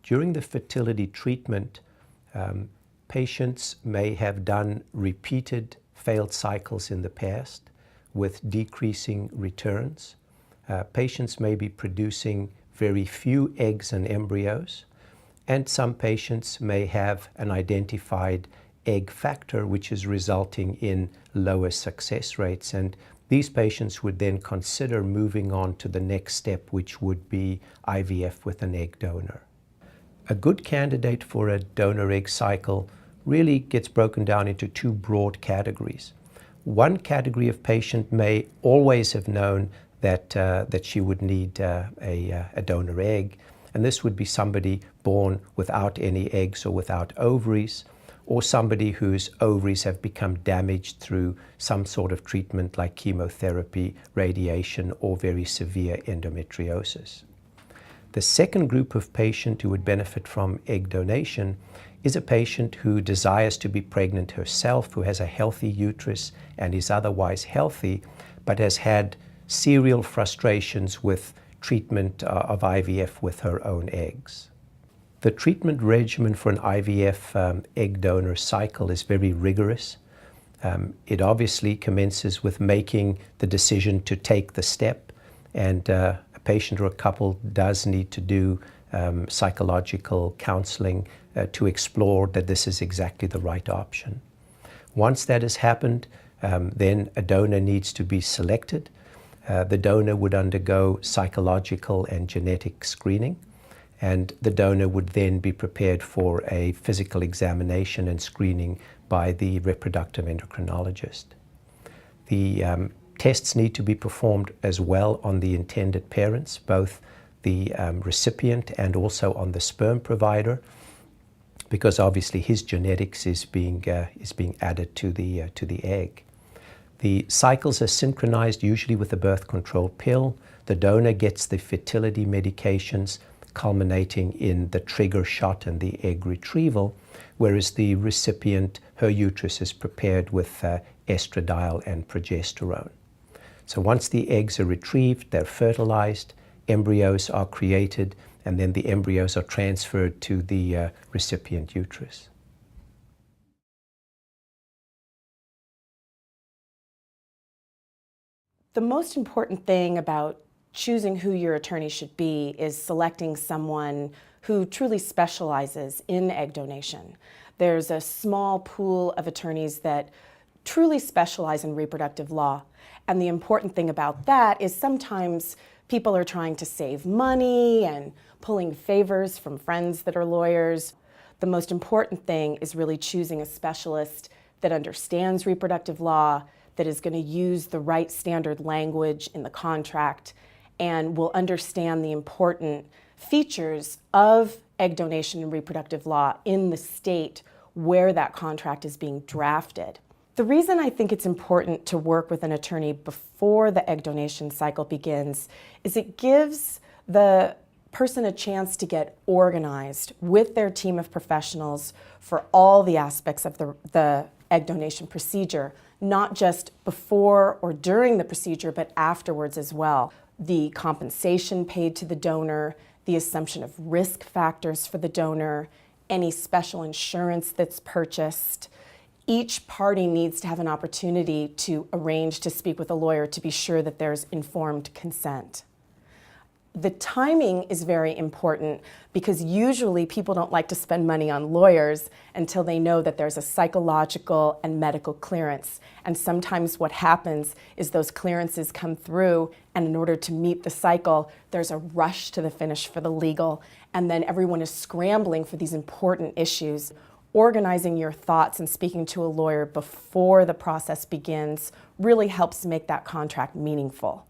During the fertility treatment, patients may have done repeated failed cycles in the past with decreasing returns. Patients may be producing very few eggs and embryos, and some patients may have an identified egg factor which is resulting in lower success rates, and these patients would then consider moving on to the next step, which would be IVF with an egg donor. A good candidate for a donor egg cycle really gets broken down into two broad categories. One category of patient may always have known that she would need a donor egg, and this would be somebody born without any eggs or without ovaries, or somebody whose ovaries have become damaged through some sort of treatment like chemotherapy, radiation, or very severe endometriosis. The second group of patient who would benefit from egg donation is a patient who desires to be pregnant herself, who has a healthy uterus and is otherwise healthy, but has had serial frustrations with treatment of IVF with her own eggs. The treatment regimen for an IVF egg donor cycle is very rigorous. It obviously commences with making the decision to take the step, and a patient or a couple does need to do psychological counseling to explore that this is exactly the right option. Once that has happened, then a donor needs to be selected. The donor would undergo psychological and genetic screening, and the donor would then be prepared for a physical examination and screening by the reproductive endocrinologist. The tests need to be performed as well on the intended parents, both the recipient and also on the sperm provider, because obviously his genetics is being added to the egg. The cycles are synchronized usually with a birth control pill. The donor gets the fertility medications, culminating in the trigger shot and the egg retrieval, whereas the recipient, her uterus is prepared with estradiol and progesterone. So once the eggs are retrieved, they're fertilized, embryos are created, and then the embryos are transferred to the recipient uterus. The most important thing about choosing who your attorney should be is selecting someone who truly specializes in egg donation. There's a small pool of attorneys that truly specialize in reproductive law. And the important thing about that is sometimes people are trying to save money and pulling favors from friends that are lawyers. The most important thing is really choosing a specialist that understands reproductive law, that is going to use the right standard language in the contract, and will understand the important features of egg donation and reproductive law in the state where that contract is being drafted. The reason I think it's important to work with an attorney before the egg donation cycle begins is it gives the person a chance to get organized with their team of professionals for all the aspects of the egg donation procedure, not just before or during the procedure, but afterwards as well. The compensation paid to the donor, the assumption of risk factors for the donor, any special insurance that's purchased. Each party needs to have an opportunity to arrange to speak with a lawyer to be sure that there's informed consent. The timing is very important because usually people don't like to spend money on lawyers until they know that there's a psychological and medical clearance. And sometimes what happens is those clearances come through, and in order to meet the cycle, there's a rush to the finish for the legal, and then everyone is scrambling for these important issues. Organizing your thoughts and speaking to a lawyer before the process begins really helps make that contract meaningful.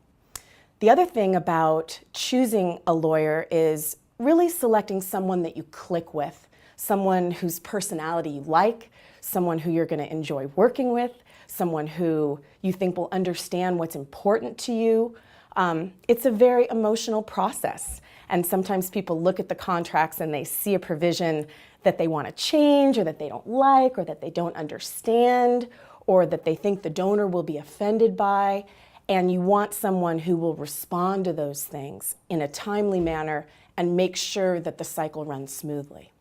The other thing about choosing a lawyer is really selecting someone that you click with, someone whose personality you like, someone who you're going to enjoy working with, someone who you think will understand what's important to you. It's a very emotional process, and sometimes people look at the contracts and they see a provision that they want to change or that they don't like or that they don't understand or that they think the donor will be offended by. And you want someone who will respond to those things in a timely manner and make sure that the cycle runs smoothly.